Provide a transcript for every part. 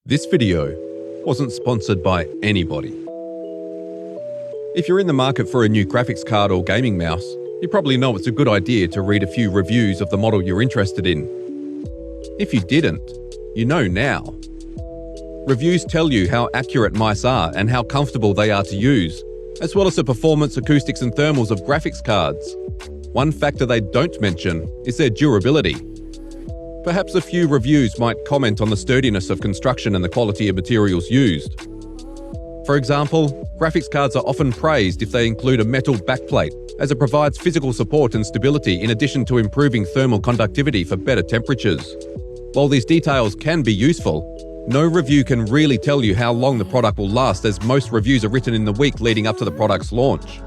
This video wasn't sponsored by anybody. If you're in the market for a new graphics card or gaming mouse, you probably know it's a good idea to read a few reviews of the model you're interested in. If you didn't, you know now. Reviews tell you how accurate mice are and how comfortable they are to use, as well as the performance, acoustics and thermals of graphics cards. One factor they don't mention is their durability. Perhaps a few reviews might comment on the sturdiness of construction and the quality of materials used. For example, graphics cards are often praised if they include a metal backplate, as it provides physical support and stability in addition to improving thermal conductivity for better temperatures. While these details can be useful, no review can really tell you how long the product will last, as most reviews are written in the week leading up to the product's launch.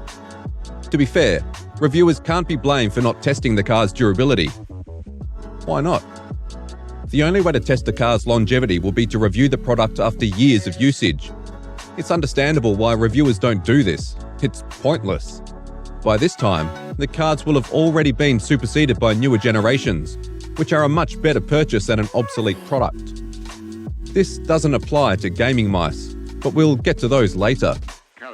To be fair, reviewers can't be blamed for not testing the card's durability. Why not? The only way to test the car's longevity will be to review the product after years of usage. It's understandable why reviewers don't do this. It's pointless. By this time, the cards will have already been superseded by newer generations, which are a much better purchase than an obsolete product. This doesn't apply to gaming mice, but we'll get to those later.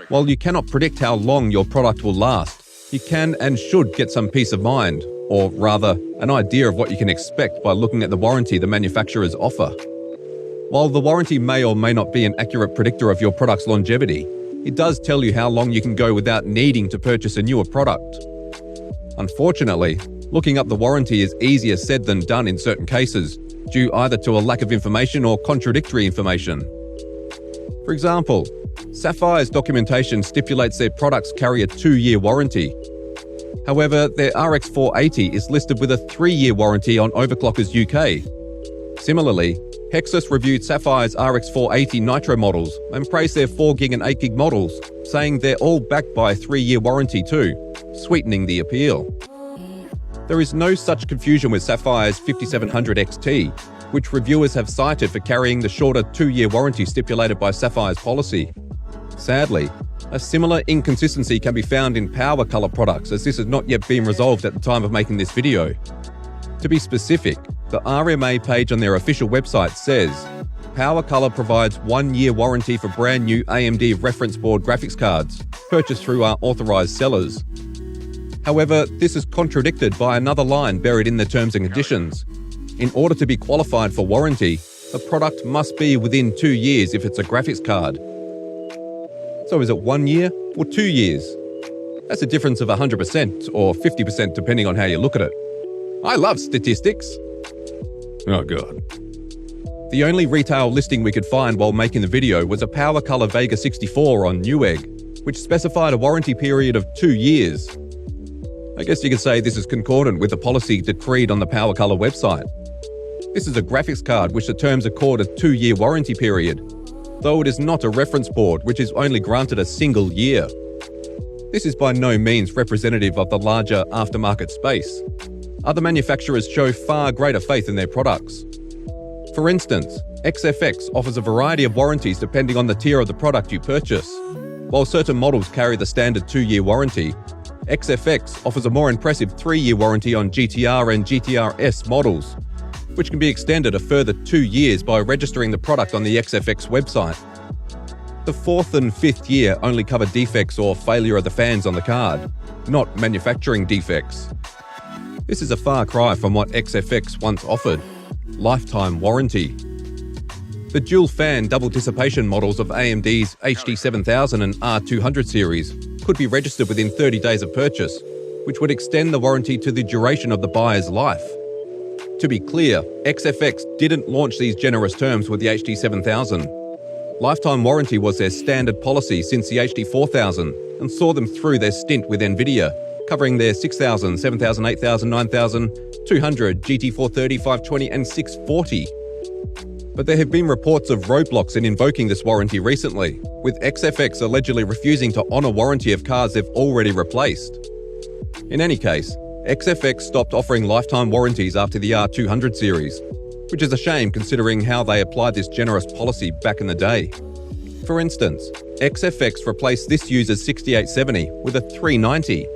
While you cannot predict how long your product will last, you can and should get some peace of mind, or rather, an idea of what you can expect by looking at the warranty the manufacturers offer. While the warranty may or may not be an accurate predictor of your product's longevity, it does tell you how long you can go without needing to purchase a newer product. Unfortunately, looking up the warranty is easier said than done in certain cases, due either to a lack of information or contradictory information. For example, Sapphire's documentation stipulates their products carry a 2-year warranty. However, their RX 480 is listed with a 3-year warranty on Overclockers UK. Similarly, Hexus reviewed Sapphire's RX 480 Nitro models and praised their 4GB and 8GB models, saying they're all backed by a 3-year warranty too, sweetening the appeal. There is no such confusion with Sapphire's 5700 XT, which reviewers have cited for carrying the shorter 2-year warranty stipulated by Sapphire's policy. Sadly, a similar inconsistency can be found in power color products, as this has not yet been resolved at the time of making this video. To be specific, the RMA page on their official website says, Power Color provides 1-year warranty for brand new AMD reference board graphics cards, purchased through our authorized sellers. However, this is contradicted by another line buried in the terms and conditions. In order to be qualified for warranty, the product must be within 2 years if it's a graphics card. So is it 1 year or 2 years? That's a difference of 100% or 50% depending on how you look at it. I love statistics. Oh god. The only retail listing we could find while making the video was a Power Color Vega 64 on Newegg, which specified a warranty period of 2 years. I guess you could say this is concordant with the policy decreed on the Power Color website. This is a graphics card which the terms accord a 2-year warranty period, though it is not a reference board which is only granted a single year. This is by no means representative of the larger aftermarket space. Other manufacturers show far greater faith in their products. For instance, XFX offers a variety of warranties depending on the tier of the product you purchase. While certain models carry the standard 2-year warranty, XFX offers a more impressive 3-year warranty on GTR and GTR-S models, which can be extended a further 2 years by registering the product on the XFX website. The 4th and 5th year only cover defects or failure of the fans on the card, not manufacturing defects. This is a far cry from what XFX once offered, lifetime warranty. The dual fan double dissipation models of AMD's HD7000 and R200 series could be registered within 30 days of purchase, which would extend the warranty to the duration of the buyer's life. To be clear, XFX didn't launch these generous terms with the HD7000. Lifetime warranty was their standard policy since the HD4000 and saw them through their stint with Nvidia, covering their 6000, 7000, 8000, 9000, 200, GT430, 520 and 640. But there have been reports of roadblocks in invoking this warranty recently, with XFX allegedly refusing to honour warranty of cards they've already replaced. In any case, XFX stopped offering lifetime warranties after the R200 series, which is a shame considering how they applied this generous policy back in the day. For instance, XFX replaced this user's 6870 with a 390,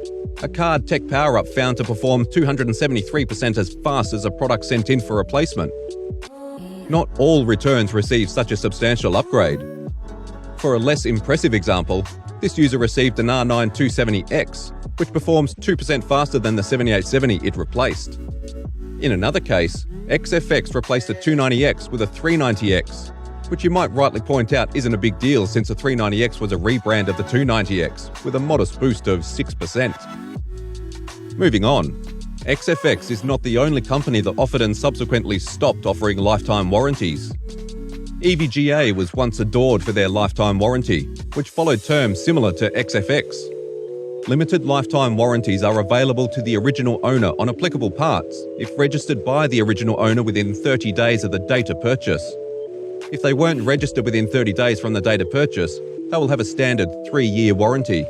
a card tech power-up found to perform 273% as fast as a product sent in for replacement. Not all returns receive such a substantial upgrade. For a less impressive example, this user received an R9 270X, which performs 2% faster than the 7870 it replaced. In another case, XFX replaced a 290X with a 390X, which you might rightly point out isn't a big deal since the 390X was a rebrand of the 290X with a modest boost of 6%. Moving on, XFX is not the only company that offered and subsequently stopped offering lifetime warranties. EVGA was once adored for their lifetime warranty, which followed terms similar to XFX. Limited lifetime warranties are available to the original owner on applicable parts if registered by the original owner within 30 days of the date of purchase. If they weren't registered within 30 days from the date of purchase, they will have a standard 3-year warranty.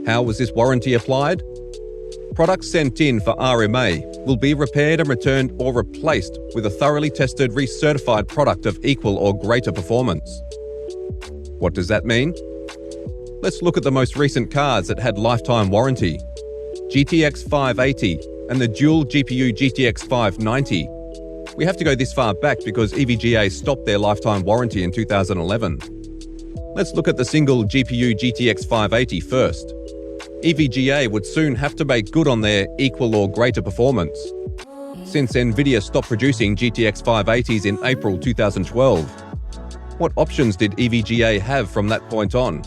How was this warranty applied? Products sent in for RMA will be repaired and returned or replaced with a thoroughly tested, recertified product of equal or greater performance. What does that mean? Let's look at the most recent cards that had lifetime warranty: GTX 580 and the dual GPU GTX 590. We have to go this far back because EVGA stopped their lifetime warranty in 2011. Let's look at the single GPU GTX 580 first. EVGA would soon have to make good on their equal or greater performance. Since Nvidia stopped producing GTX 580s in April 2012, what options did EVGA have from that point on?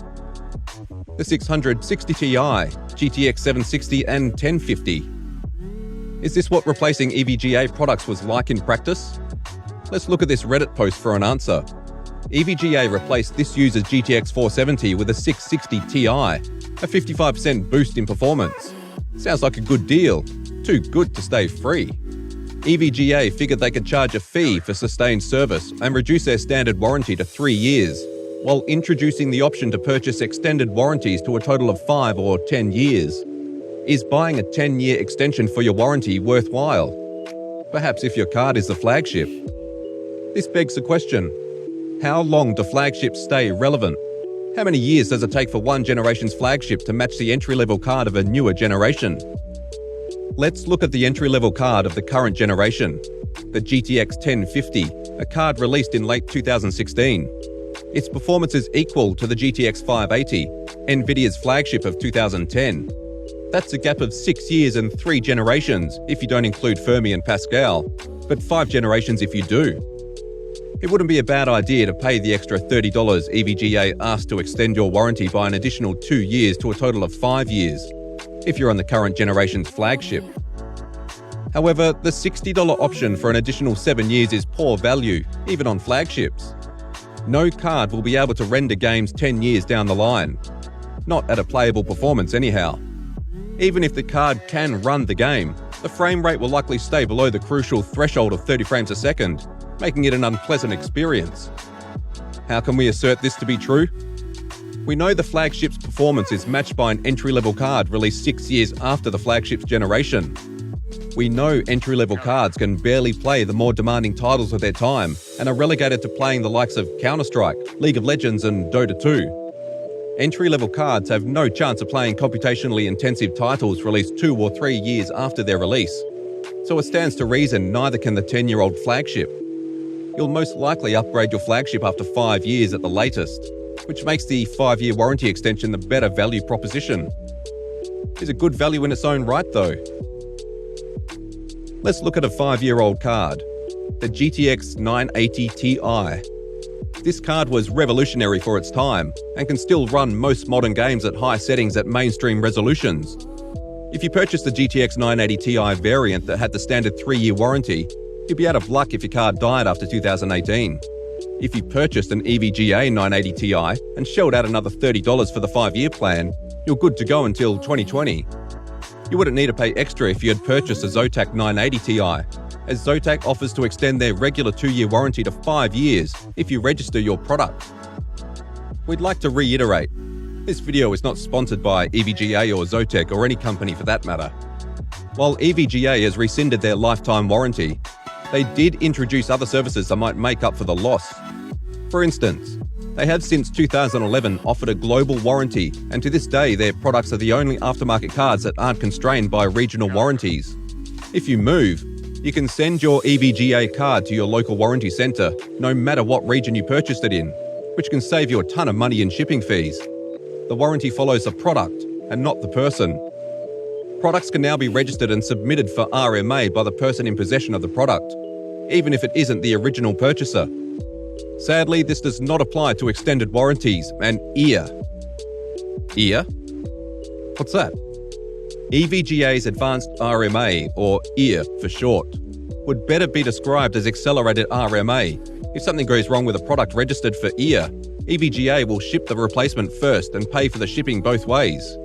The 660 Ti, GTX 760 and 1050. Is this what replacing EVGA products was like in practice? Let's look at this Reddit post for an answer. EVGA replaced this user's GTX 470 with a 660 Ti, a 55% boost in performance. Sounds like a good deal, too good to stay free. EVGA figured they could charge a fee for sustained service and reduce their standard warranty to 3 years, while introducing the option to purchase extended warranties to a total of 5 or 10 years. Is buying a 10-year extension for your warranty worthwhile? Perhaps if your card is the flagship. This begs the question, how long do flagships stay relevant? How many years does it take for one generation's flagship to match the entry-level card of a newer generation? Let's look at the entry-level card of the current generation, the GTX 1050, a card released in late 2016. Its performance is equal to the GTX 580, Nvidia's flagship of 2010. That's a gap of 6 years and 3 generations if you don't include Fermi and Pascal, but 5 generations if you do. It wouldn't be a bad idea to pay the extra $30 EVGA asked to extend your warranty by an additional 2 years to a total of 5 years, if you're on the current generation's flagship. However, the $60 option for an additional 7 years is poor value, even on flagships. No card will be able to render games 10 years down the line. Not at a playable performance anyhow. Even if the card can run the game, the frame rate will likely stay below the crucial threshold of 30 frames a second, making it an unpleasant experience. How can we assert this to be true? We know the flagship's performance is matched by an entry-level card released 6 years after the flagship's generation. We know entry-level cards can barely play the more demanding titles of their time and are relegated to playing the likes of Counter-Strike, League of Legends and Dota 2. Entry-level cards have no chance of playing computationally intensive titles released 2 or 3 years after their release. So it stands to reason neither can the 10-year-old flagship. You'll most likely upgrade your flagship after 5 years at the latest, which makes the 5-year warranty extension the better value proposition. It's a good value in its own right though. Let's look at a 5-year-old card, the GTX 980 Ti. This card was revolutionary for its time and can still run most modern games at high settings at mainstream resolutions. If you purchased the GTX 980 Ti variant that had the standard 3-year warranty, you'd be out of luck if your card died after 2018. If you purchased an EVGA 980 Ti and shelled out another $30 for the 5-year plan, you're good to go until 2020. You wouldn't need to pay extra if you had purchased a Zotac 980 Ti, as Zotac offers to extend their regular 2-year warranty to 5 years if you register your product. We'd like to reiterate, this video is not sponsored by EVGA or Zotac or any company for that matter. While EVGA has rescinded their lifetime warranty, they did introduce other services that might make up for the loss. For instance, they have since 2011 offered a global warranty, and to this day their products are the only aftermarket cards that aren't constrained by regional warranties. If you move, You can send your EVGA card to your local warranty centre, no matter what region you purchased it in, which can save you a ton of money in shipping fees. The warranty follows the product and not the person. Products can now be registered and submitted for RMA by the person in possession of the product, even if it isn't the original purchaser. Sadly, this does not apply to extended warranties and EAR. EAR? What's that? EVGA's Advanced RMA, or EAR for short, would better be described as Accelerated RMA. If something goes wrong with a product registered for EAR, EVGA will ship the replacement first and pay for the shipping both ways.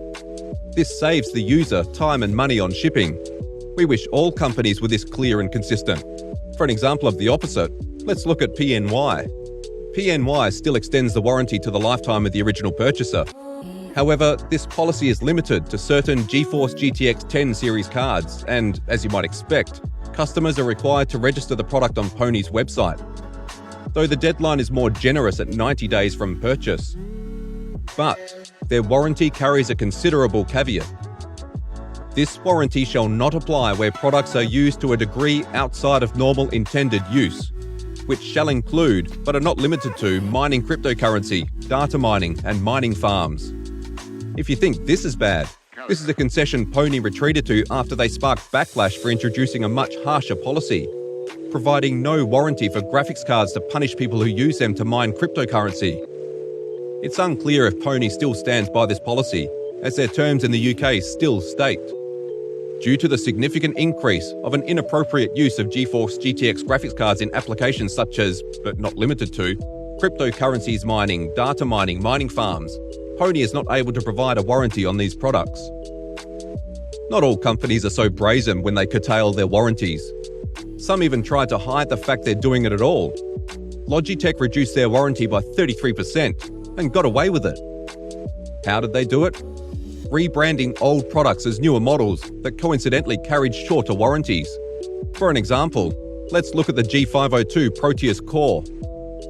This saves the user time and money on shipping. We wish all companies were this clear and consistent. For an example of the opposite, let's look at PNY. PNY still extends the warranty to the lifetime of the original purchaser. However, this policy is limited to certain GeForce GTX 10 series cards, and as you might expect, customers are required to register the product on Pony's website, though the deadline is more generous at 90 days from purchase. But their warranty carries a considerable caveat. This warranty shall not apply where products are used to a degree outside of normal intended use, which shall include, but are not limited to, mining cryptocurrency, data mining, and mining farms. If you think this is bad, this is a concession Pony retreated to after they sparked backlash for introducing a much harsher policy, providing no warranty for graphics cards to punish people who use them to mine cryptocurrency. It's unclear if Pony still stands by this policy, as their terms in the UK still state, due to the significant increase of an inappropriate use of GeForce GTX graphics cards in applications such as, but not limited to, cryptocurrencies mining, data mining, mining farms, Pony is not able to provide a warranty on these products. Not all companies are so brazen when they curtail their warranties. Some even try to hide the fact they're doing it at all. Logitech reduced their warranty by 33% and got away with it. How did they do it? Rebranding old products as newer models that coincidentally carried shorter warranties. For an example, let's look at the G502 Proteus Core.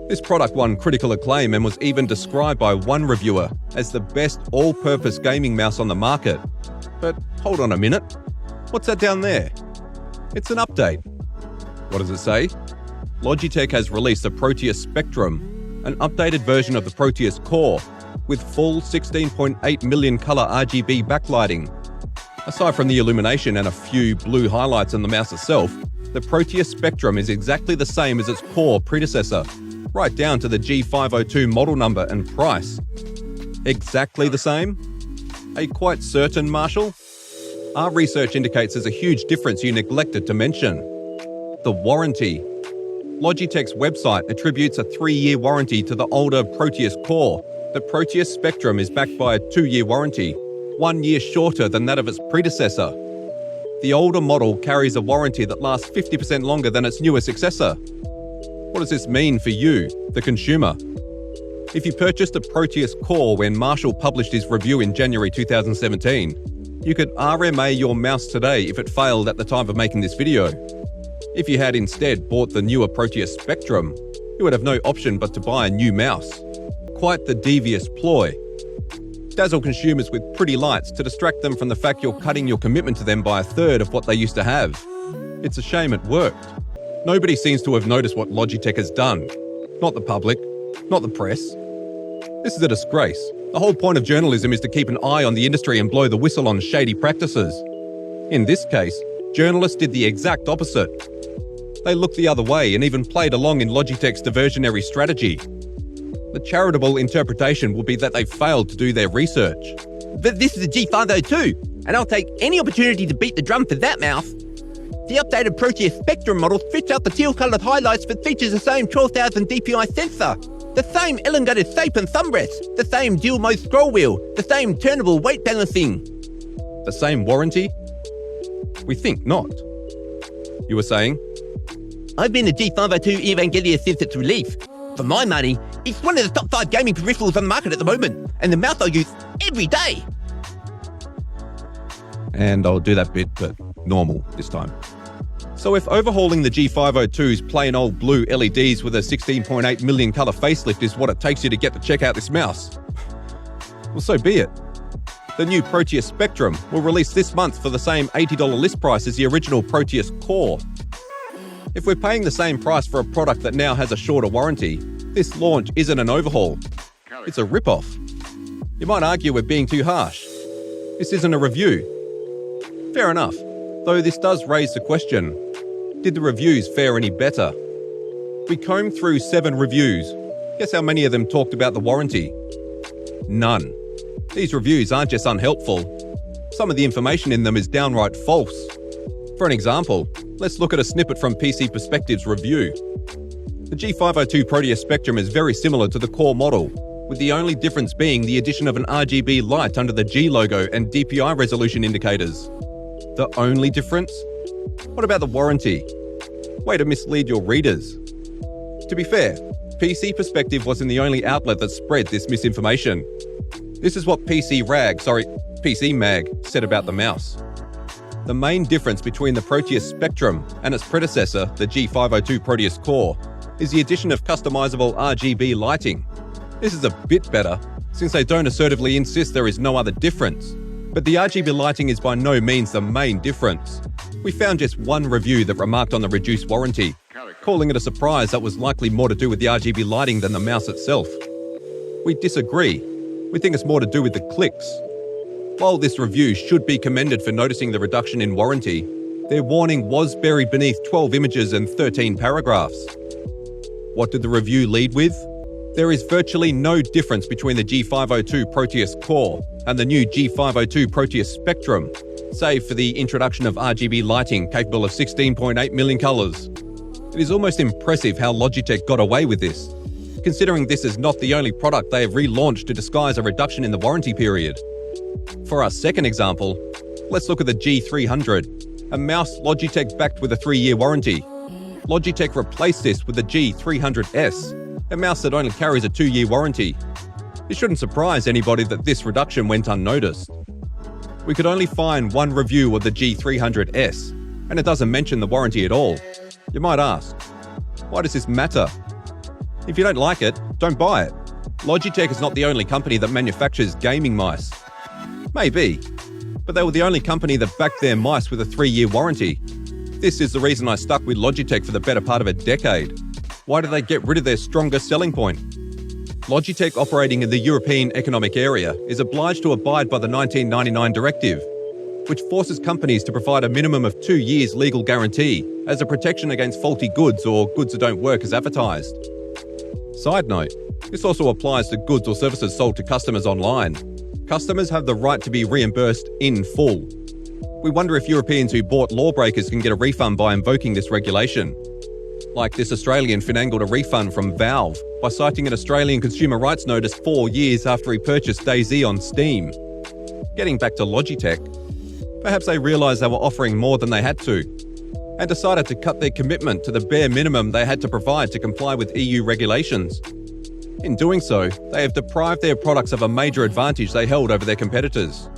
This product won critical acclaim and was even described by one reviewer as the best all-purpose gaming mouse on the market. But hold on a minute, what's that down there? It's an update. What does it say? Logitech has released the Proteus Spectrum, an updated version of the Proteus Core, with full 16.8 million color RGB backlighting. Aside from the illumination and a few blue highlights on the mouse itself, the Proteus Spectrum is exactly the same as its Core predecessor, right down to the G502 model number and price. Exactly the same? Are you quite certain, Marshall? Our research indicates there's a huge difference you neglected to mention. The warranty. Logitech's website attributes a 3-year warranty to the older Proteus Core. The Proteus Spectrum is backed by a 2-year warranty, 1 year shorter than that of its predecessor. The older model carries a warranty that lasts 50% longer than its newer successor. What does this mean for you, the consumer? If you purchased a Proteus Core when Marshall published his review in January 2017, you could RMA your mouse today if it failed at the time of making this video. If you had instead bought the newer Proteus Spectrum, you would have no option but to buy a new mouse. Quite the devious ploy. Dazzle consumers with pretty lights to distract them from the fact you're cutting your commitment to them by a third of what they used to have. It's a shame it worked. Nobody seems to have noticed what Logitech has done. Not the public, not the press. This is a disgrace. The whole point of journalism is to keep an eye on the industry and blow the whistle on shady practices. In this case, journalists did the exact opposite. They looked the other way and even played along in Logitech's diversionary strategy. The charitable interpretation will be that they failed to do their research. But this is a G502, and I'll take any opportunity to beat the drum for that mouse. The updated Proteus Spectrum model strips out the teal-coloured highlights but features the same 12,000 DPI sensor, the same elongated shape and thumb rest, the same dual-mode scroll wheel, the same turnable weight balancing. The same warranty? We think not. You were saying? I've been a G502 EVGA since its release. For my money, it's one of the top 5 gaming peripherals on the market at the moment, and the mouse I use every day. And I'll do that bit, but normal this time. So if overhauling the G502's plain old blue LEDs with a 16.8 million colour facelift is what it takes you to get to check out this mouse, well, so be it. The new Proteus Spectrum will release this month for the same $80 list price as the original Proteus Core. If we're paying the same price for a product that now has a shorter warranty, this launch isn't an overhaul. It's a rip-off. You might argue we're being too harsh. This isn't a review. Fair enough, though this does raise the question, did the reviews fare any better? We combed through 7 reviews. Guess how many of them talked about the warranty? None. These reviews aren't just unhelpful. Some of the information in them is downright false. For an example, let's look at a snippet from PC Perspective's review. The G502 Proteus Spectrum is very similar to the core model, with the only difference being the addition of an RGB light under the G logo and DPI resolution indicators. The only difference? What about the warranty? Way to mislead your readers. To be fair, PC Perspective wasn't the only outlet that spread this misinformation. This is what PC Mag said about the mouse. The main difference between the Proteus Spectrum and its predecessor, the G502 Proteus Core, is the addition of customizable RGB lighting. This is a bit better, since they don't assertively insist there is no other difference. But the RGB lighting is by no means the main difference. We found just one review that remarked on the reduced warranty, calling it a surprise that was likely more to do with the RGB lighting than the mouse itself. We disagree. We think it's more to do with the clicks. While this review should be commended for noticing the reduction in warranty, their warning was buried beneath 12 images and 13 paragraphs. What did the review lead with? There is virtually no difference between the G502 Proteus Core and the new G502 Proteus Spectrum, save for the introduction of RGB lighting capable of 16.8 million colours. It is almost impressive how Logitech got away with this, considering this is not the only product they have relaunched to disguise a reduction in the warranty period. For our second example, let's look at the G300, a mouse Logitech backed with a 3-year warranty. Logitech replaced this with the G300S, a mouse that only carries a 2-year warranty. It shouldn't surprise anybody that this reduction went unnoticed. We could only find one review of the G300S, and it doesn't mention the warranty at all. You might ask, why does this matter? If you don't like it, don't buy it. Logitech is not the only company that manufactures gaming mice. Maybe, but they were the only company that backed their mice with a 3-year warranty. This is the reason I stuck with Logitech for the better part of a decade. Why did they get rid of their strongest selling point? Logitech, operating in the European Economic Area, is obliged to abide by the 1999 directive, which forces companies to provide a minimum of 2 years legal guarantee as a protection against faulty goods or goods that don't work as advertised. Side note, this also applies to goods or services sold to customers online. Customers have the right to be reimbursed in full. We wonder if Europeans who bought lawbreakers can get a refund by invoking this regulation. Like this Australian finangled a refund from Valve by citing an Australian consumer rights notice 4 years after he purchased DayZ on Steam. Getting back to Logitech, perhaps they realised they were offering more than they had to, and decided to cut their commitment to the bare minimum they had to provide to comply with EU regulations. In doing so, they have deprived their products of a major advantage they held over their competitors.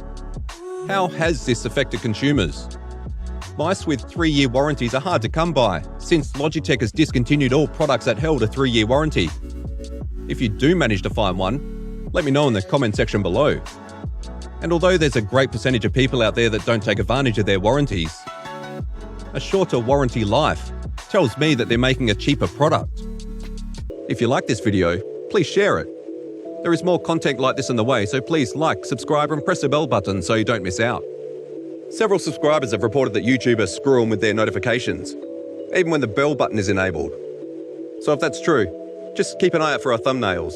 How has this affected consumers? Mice with 3-year warranties are hard to come by, since Logitech has discontinued all products that held a 3-year warranty. If you do manage to find one, let me know in the comment section below. And although there's a great percentage of people out there that don't take advantage of their warranties, a shorter warranty life tells me that they're making a cheaper product. If you like this video, please share it. There is more content like this on the way, so please like, subscribe and press the bell button so you don't miss out. Several subscribers have reported that YouTube is screwing with their notifications, even when the bell button is enabled. So if that's true, just keep an eye out for our thumbnails.